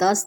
10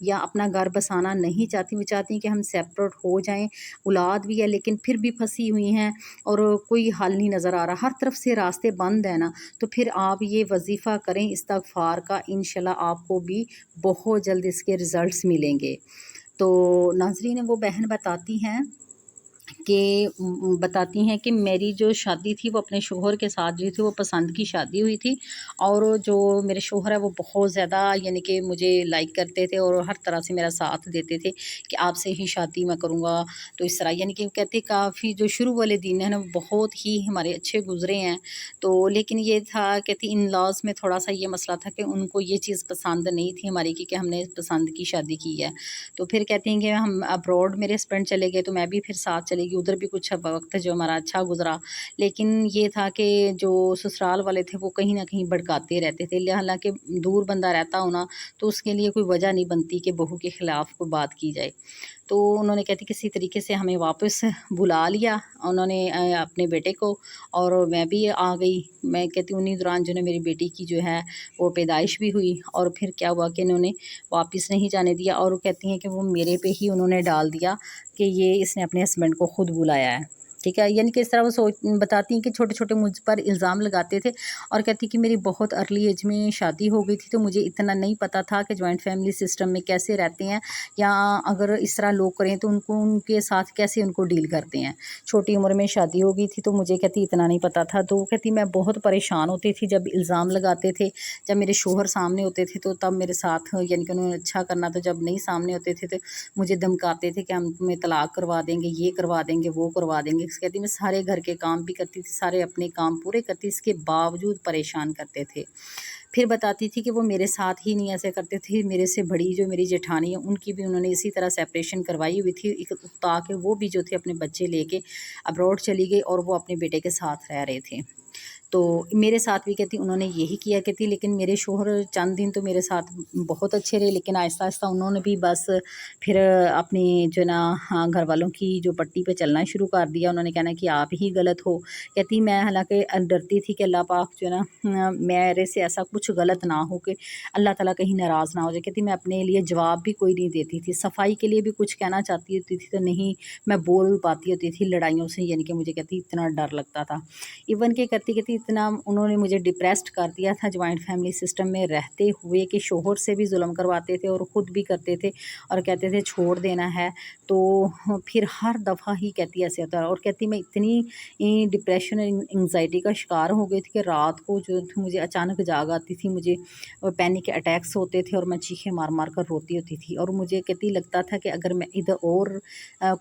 یا اپنا گھر بسانا نہیں چاہتی. وہ چاہتی ہیں کہ ہم سیپریٹ ہو جائیں, اولاد بھی ہے لیکن پھر بھی پھنسی ہوئی ہیں اور کوئی حل نہیں نظر آ رہا, ہر طرف سے راستے بند ہیں نا. تو پھر آپ یہ وظیفہ کریں استغفار کا, انشاءاللہ آپ کو بھی بہت جلد اس کے رزلٹس ملیں گے. تو ناظرین, وہ بہن بتاتی ہیں کہ میری جو شادی تھی وہ اپنے شوہر کے ساتھ جو تھی وہ پسند کی شادی ہوئی تھی, اور جو میرے شوہر ہے وہ بہت زیادہ یعنی کہ مجھے لائک کرتے تھے اور ہر طرح سے میرا ساتھ دیتے تھے کہ آپ سے ہی شادی میں کروں گا. تو اس طرح یعنی کہ کہتے کافی جو شروع والے دن ہیں نا وہ بہت ہی ہمارے اچھے گزرے ہیں. تو لیکن یہ تھا کہتی ان لاز میں تھوڑا سا یہ مسئلہ تھا کہ ان کو یہ چیز پسند نہیں تھی ہماری کہ ہم نے پسند کی شادی کی ہے. تو پھر کہتے ہیں کہ ہم ابراڈ میرے ہسبینڈ چلے گئے تو میں بھی پھر ساتھ چلے گئی, ادھر بھی کچھ وقت جو ہمارا اچھا گزرا. لیکن یہ تھا کہ جو سسرال والے تھے وہ کہیں نہ کہیں بھڑکاتے رہتے تھے, حالانکہ دور بندہ رہتا ہونا تو اس کے لیے کوئی وجہ نہیں بنتی کہ بہو کے خلاف کوئی بات کی جائے. تو انہوں نے کہتی کسی طریقے سے ہمیں واپس بلا لیا انہوں نے اپنے بیٹے کو, اور میں بھی آ گئی. میں کہتی ہوں انہیں دوران جو ہے میری بیٹی کی جو ہے وہ پیدائش بھی ہوئی, اور پھر کیا ہوا کہ انہوں نے واپس نہیں جانے دیا, اور وہ کہتی ہیں کہ وہ میرے پہ ہی انہوں نے ڈال دیا کہ یہ اس نے اپنے ہسبینڈ کو خود بلایا ہے. ٹھیک ہے, یعنی کہ اس طرح وہ بتاتی ہیں کہ چھوٹے چھوٹے مجھ پر الزام لگاتے تھے, اور کہتی کہ میری بہت ارلی ایج میں شادی ہو گئی تھی تو مجھے اتنا نہیں پتہ تھا کہ جوائنٹ فیملی سسٹم میں کیسے رہتے ہیں, یا اگر اس طرح لوگ کریں تو ان کے ساتھ کیسے ان کو ڈیل کرتے ہیں. چھوٹی عمر میں شادی ہو گئی تھی تو مجھے کہتی اتنا نہیں پتہ تھا. تو وہ کہتی میں بہت پریشان ہوتی تھی جب الزام لگاتے تھے, جب میرے شوہر سامنے ہوتے تھے تو تب میرے ساتھ یعنی کہ انہوں نے اچھا کرنا, تو جب نہیں سامنے ہوتے تھے تو مجھے دھمکاتے تھے کہ ہم تمہیں طلاق کروا دیں گے, یہ کروا دیں گے, وہ کروا دیں گے. کہتی میں سارے گھر کے کام بھی کرتی تھی, سارے اپنے کام پورے کرتی, اس کے باوجود پریشان کرتے تھے. پھر بتاتی تھی کہ وہ میرے ساتھ ہی نہیں ایسے کرتے تھے, میرے سے بڑی جو میری جیٹھانی ہے ان کی بھی انہوں نے اسی طرح سیپریشن کروائی ہوئی تھی, تاکہ وہ بھی جو تھے اپنے بچے لے کے ابراڈ چلی گئی اور وہ اپنے بیٹے کے ساتھ رہ رہے تھے. تو میرے ساتھ بھی کہتی انہوں نے یہی کیا کہتی, لیکن میرے شوہر چند دن تو میرے ساتھ بہت اچھے رہے, لیکن آہستہ آہستہ انہوں نے بھی بس پھر اپنی جو نا گھر والوں کی جو پٹی پہ چلنا شروع کر دیا. انہوں نے کہنا کہ آپ ہی غلط ہو. کہتی میں حالانکہ ڈرتی تھی کہ اللہ پاک جو ہے نا میرے سے ایسا کچھ غلط نہ ہو کہ اللہ تعالیٰ کہیں ناراض نہ ہو جائے. کہتی میں اپنے لیے جواب بھی کوئی نہیں دیتی تھی, صفائی کے لیے بھی کچھ کہنا چاہتی ہوتی تھی تو نہیں میں بول پاتی ہوتی تھی لڑائیوں سے, یعنی کہ مجھے کہتی اتنا ڈر لگتا تھا. ایون کہ کہتی اتنا انہوں نے مجھے ڈپریسڈ کر دیا تھا جوائنٹ فیملی سسٹم میں رہتے ہوئے کہ شوہر سے بھی ظلم کرواتے تھے اور خود بھی کرتے تھے, اور کہتے تھے چھوڑ دینا ہے. تو پھر ہر دفعہ ہی کہتی ایسے ہوتا ہے, اور کہتی میں اتنی ڈپریشن انگزائٹی کا شکار ہو گئی تھی کہ رات کو جو مجھے اچانک جاگ آتی تھی, مجھے پینک اٹیکس ہوتے تھے اور میں چیخیں مار مار کر روتی ہوتی تھی, اور مجھے کہتی لگتا تھا کہ اگر میں ادھر اور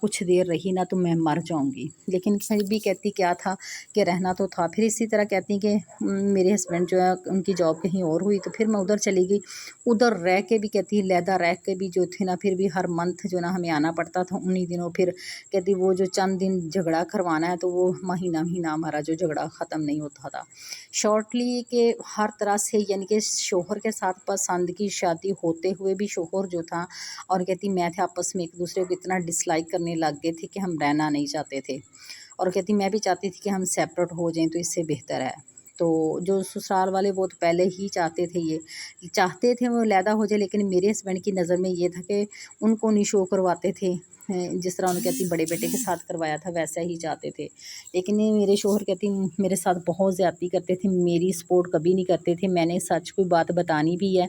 کچھ دیر رہی نا تو میں مر جاؤں گی. لیکن پھر بھی کہتی کیا تھا کہ رہنا تو تھا. پھر اسی طرح کہتی کہ میرے ہسبینڈ جو ہے ان کی جاب کہیں اور ہوئی تو پھر میں ادھر چلی گئی. ادھر رہ کے بھی کہتی علیحدہ رہ کے بھی جو تھی نا پھر بھی ہر منتھ جو نا ہمیں آنا پڑتا تھا انہی دنوں. پھر کہتی وہ جو چند دن جھگڑا کروانا ہے تو وہ مہینہ ہمارا جو جھگڑا ختم نہیں ہوتا تھا. شارٹلی کہ ہر طرح سے یعنی کہ شوہر کے ساتھ پسند کی شادی ہوتے ہوئے بھی شوہر جو تھا اور کہتی میں تھے آپس میں ایک دوسرے کو اتنا ڈس لائک کرنے لگ گئے تھے کہ ہم رہنا نہیں چاہتے تھے, اور کہتی میں بھی چاہتی تھی کہ ہم سیپریٹ ہو جائیں تو اس سے بہتر ہے. تو جو سسرال والے وہ تو پہلے ہی چاہتے تھے, یہ چاہتے تھے وہ علیحدہ ہو جائے, لیکن میرے ہسبینڈ کی نظر میں یہ تھا کہ ان کو نہیں شو کرواتے تھے, جس طرح انہوں کہتی بڑے بیٹے کے ساتھ کروایا تھا ویسا ہی چاہتے تھے. لیکن میرے شوہر کہتی میرے ساتھ بہت زیادتی کرتے تھے, میری سپورٹ کبھی نہیں کرتے تھے. میں نے سچ کوئی بات بتانی بھی ہے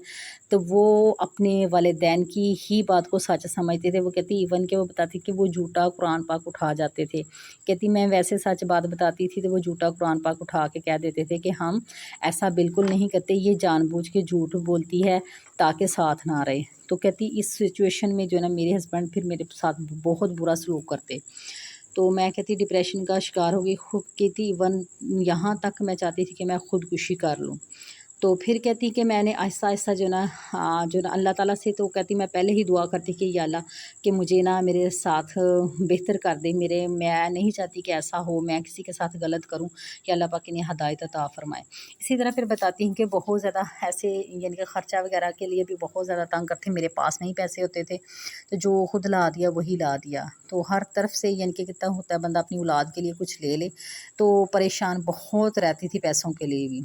تو وہ اپنے والدین کی ہی بات کو سچ سمجھتے تھے. وہ کہتی ایون کہ وہ بتاتی کہ وہ جھوٹا قرآن پاک اٹھا جاتے تھے. کہتی میں ویسے سچ بات بتاتی تھی تو وہ جھوٹا قرآن پاک اٹھا کے کہہ دیتے تھے کہ ہم ایسا بالکل نہیں کرتے, یہ جان بوجھ کے جھوٹ بولتی ہے تاکہ ساتھ نہ رہے. تو کہتی اس سچویشن میں جو ہے نا میرے ہسبینڈ پھر میرے ساتھ بہت برا سلوک کرتے. تو میں کہتی ڈپریشن کا شکار ہو گئی. خود کہتی ایون یہاں تک میں چاہتی تھی کہ میں خودکشی کر لوں. تو پھر کہتی کہ میں نے آہستہ آہستہ جو نا اللہ تعالیٰ سے, تو کہتی میں پہلے ہی دعا کرتی کہ یا اللہ کہ مجھے نا میرے ساتھ بہتر کر دے, میں نہیں چاہتی کہ ایسا ہو, میں کسی کے ساتھ غلط کروں, کہ اللہ پاک انہیں ہدایت عطا فرمائے. اسی طرح پھر بتاتی ہیں کہ بہت زیادہ ایسے یعنی کہ خرچہ وغیرہ کے لیے بھی بہت زیادہ تنگ کرتے, میرے پاس نہیں پیسے ہوتے تھے تو جو خود لا دیا وہی لا دیا. تو ہر طرف سے یعنی کہ کتنا ہوتا ہے بندہ اپنی اولاد کے لیے کچھ لے لے, تو پریشان بہت رہتی تھی پیسوں کے لیے بھی.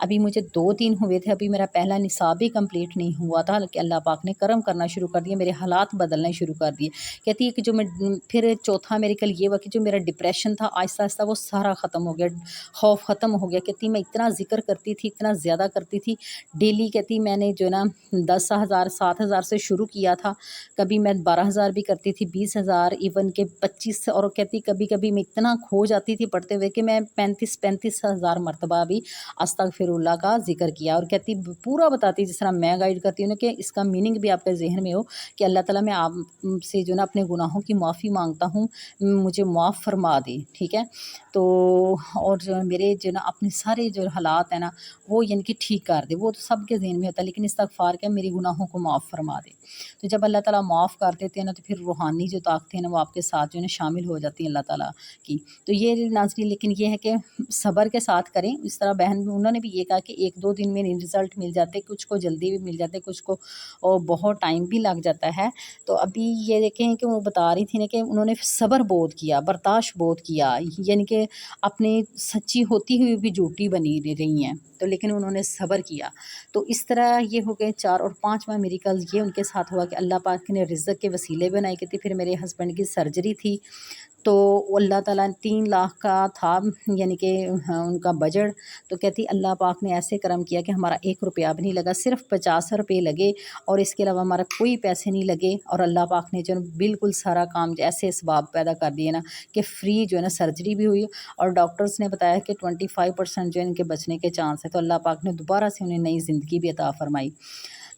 ابھی مجھے 2 دن ہوئے تھے، ابھی میرا پہلا نصاب ہی کمپلیٹ نہیں ہوا تھا کہ اللہ پاک نے کرم کرنا شروع کر دیا، میرے حالات بدلنے شروع کر دیے۔ کہتی ہے کہ جو میں پھر چوتھا میریکل یہ ہوا کہ جو میرا ڈپریشن تھا آہستہ آہستہ وہ سارا ختم ہو گیا، خوف ختم ہو گیا۔ کہتی میں اتنا ذکر کرتی تھی، اتنا زیادہ کرتی تھی ڈیلی، کہتی میں نے جو ہے نا 10,000 7,000 سے شروع کیا تھا، کبھی میں 12,000 بھی کرتی تھی، 20,000 ایون کہ 25، اور کہتی کبھی کبھی میں اتنا کھو جاتی تھی پڑھتے ہوئے کہ میں 35,000 مرتبہ بھی استغفر اللہ کا ذکر کیا۔ اور کہتی پورا بتاتی جس طرح میں گائیڈ کرتی ہوں نا کہ اس کا میننگ بھی آپ کے ذہن میں ہو کہ اللہ تعالیٰ میں آپ سے جو ہے نا اپنے گناہوں کی معافی مانگتا ہوں، مجھے معاف فرما دے، ٹھیک ہے۔ تو اور جو میرے جو نا اپنے سارے جو حالات ہیں نا وہ یعنی کہ ٹھیک کر دے، وہ تو سب کے ذہن میں ہوتا ہے، لیکن استغفار کیا میری گناہوں کو معاف فرما دے۔ تو جب اللہ تعالیٰ معاف کر دیتے ہیں نا تو پھر روحانی جو طاقتیں ہیں نا وہ آپ کے ساتھ جو ہے نا شامل ہو جاتی ہیں اللہ تعالیٰ کی۔ تو یہ ناظرین، لیکن یہ ہے کہ صبر کے ساتھ کریں۔ اس طرح بہن انہوں نے بھی یہ کہا کہ 1-2 دن میں نہیں رزلٹ مل جاتے، کچھ کو جلدی بھی مل جاتے، کچھ کو بہت ٹائم بھی لگ جاتا ہے۔ تو ابھی یہ دیکھیں کہ وہ بتا رہی تھی نا کہ انہوں نے صبر بہت کیا، برداشت بہت کیا، یعنی کہ اپنے سچی ہوتی ہوئی بھی جھوٹی بنی رہی ہیں، تو لیکن انہوں نے صبر کیا۔ تو اس طرح یہ ہو گئے 4۔ اور 5واں میریکل یہ ان کے ساتھ ہوا کہ اللہ پاک نے رزق کے وسیلے بنائے کہ تھی۔ پھر میرے ہسبینڈ کی سرجری تھی تو اللہ تعالیٰ 3 لاکھ کا تھا یعنی کہ ان کا بجٹ، تو کہتی اللہ پاک نے ایسے کرم کیا کہ ہمارا 1 روپیہ بھی نہیں لگا، صرف 50 روپے لگے، اور اس کے علاوہ ہمارا کوئی پیسے نہیں لگے۔ اور اللہ پاک نے جو بالکل سارا کام ایسے اسباب پیدا کر دیے نا کہ فری جو ہے نا سرجری بھی ہوئی، اور ڈاکٹرز نے بتایا کہ 25% جو ہے ان کے بچنے کے چانس ہے، تو اللہ پاک نے دوبارہ سے انہیں نئی زندگی بھی عطا فرمائی۔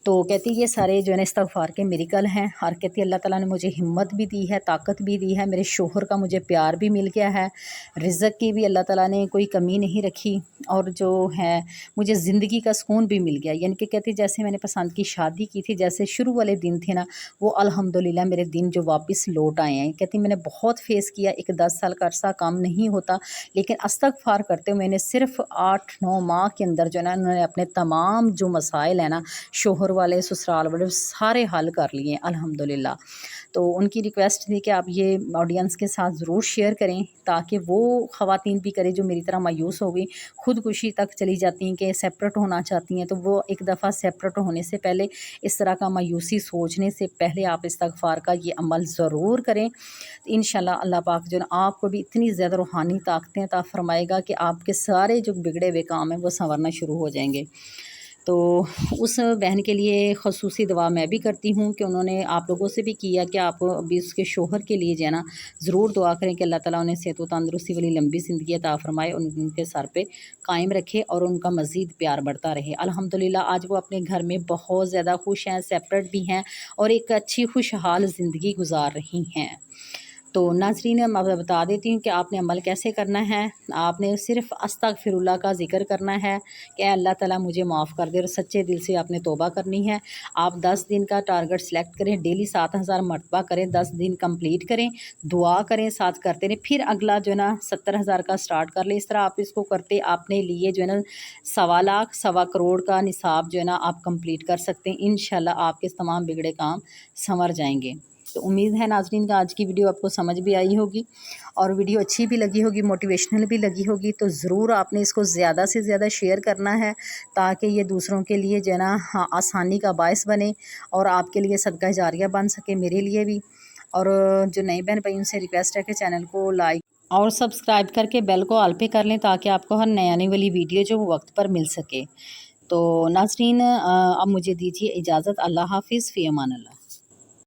تو کہتی یہ سارے جو ہے نا استغفار کے میریکل ہیں، اور کہتی اللہ تعالیٰ نے مجھے ہمت بھی دی ہے، طاقت بھی دی ہے، میرے شوہر کا مجھے پیار بھی مل گیا ہے، رزق کی بھی اللہ تعالیٰ نے کوئی کمی نہیں رکھی، اور جو ہے مجھے زندگی کا سکون بھی مل گیا۔ یعنی کہ کہتی جیسے میں نے پسند کی شادی کی تھی، جیسے شروع والے دن تھے نا وہ الحمدللہ میرے دن جو واپس لوٹ آئے ہیں۔ کہتی میں نے بہت فیس کیا، ایک 10 سال کا عرصہ کام نہیں ہوتا، لیکن استغفار کرتے ہوئے میں نے صرف 8-9 ماہ کے اندر جو ہے نا انہوں نے اپنے تمام جو مسائل ہیں نا شوہر والے سسرال والے سارے حل کر لیے الحمدللہ۔ تو ان کی ریکویسٹ تھی کہ آپ یہ آڈینس کے ساتھ ضرور شیئر کریں تاکہ وہ خواتین بھی کریں جو میری طرح مایوس ہو گئی، خودکشی تک چلی جاتی ہیں کہ سیپریٹ ہونا چاہتی ہیں، تو وہ ایک دفعہ سیپریٹ ہونے سے پہلے اس طرح کا مایوسی سوچنے سے پہلے آپ استغفار کا یہ عمل ضرور کریں۔ انشاءاللہ اللہ پاک جو ہے نا آپ کو بھی اتنی زیادہ روحانی طاقتیں عطا فرمائے گا کہ آپ کے سارے جو بگڑے ہوئے کام ہیں وہ سنورنا شروع ہو جائیں گے۔ تو اس بہن کے لیے خصوصی دعا میں بھی کرتی ہوں کہ انہوں نے آپ لوگوں سے بھی کیا کہ آپ ابھی اس کے شوہر کے لیے جو ہے نا ضرور دعا کریں کہ اللہ تعالیٰ انہیں صحت و تندرستی والی لمبی زندگی عطا فرمائے، ان کے سر پہ قائم رکھے اور ان کا مزید پیار بڑھتا رہے۔ الحمدللہ آج وہ اپنے گھر میں بہت زیادہ خوش ہیں، سیپریٹ بھی ہیں، اور ایک اچھی خوشحال زندگی گزار رہی ہیں۔ تو ناظرین میں بتا دیتی ہوں کہ آپ نے عمل کیسے کرنا ہے۔ آپ نے صرف استغفر اللہ کا ذکر کرنا ہے کہ اے اللہ تعالیٰ مجھے معاف کر دے، اور سچے دل سے آپ نے توبہ کرنی ہے۔ آپ 10 دن کا ٹارگٹ سلیکٹ کریں، ڈیلی 7,000 مرتبہ کریں، 10 دن کمپلیٹ کریں، دعا کریں، ساتھ کرتے رہیں، پھر اگلا جو ہے نا 70,000 کا سٹارٹ کر لیں۔ اس طرح آپ اس کو کرتے اپنے لیے جو ہے نا 1.25 لاکھ 1.25 کروڑ کا نصاب جو ہے نا آپ کمپلیٹ کر سکتے ہیں۔ انشاءاللہ آپ کے تمام بگڑے کام سنور جائیں گے۔ تو امید ہے ناظرین کا آج کی ویڈیو آپ کو سمجھ بھی آئی ہوگی، اور ویڈیو اچھی بھی لگی ہوگی، موٹیویشنل بھی لگی ہوگی، تو ضرور آپ نے اس کو زیادہ سے زیادہ شیئر کرنا ہے تاکہ یہ دوسروں کے لیے جو ہے نا آسانی کا باعث بنے، اور آپ کے لیے صدقہ جاریہ بن سکے، میرے لیے بھی۔ اور جو نئے بہن بھائی ان سے ریکویسٹ ہے کہ چینل کو لائک اور سبسکرائب کر کے بیل کو آل پہ کر لیں تاکہ آپ کو ہر نئی آنے والی ویڈیو جو وہ وقت پر مل سکے۔ تو ناظرین اب مجھے دیجیے اجازت، اللہ حافظ، فی امان اللہ۔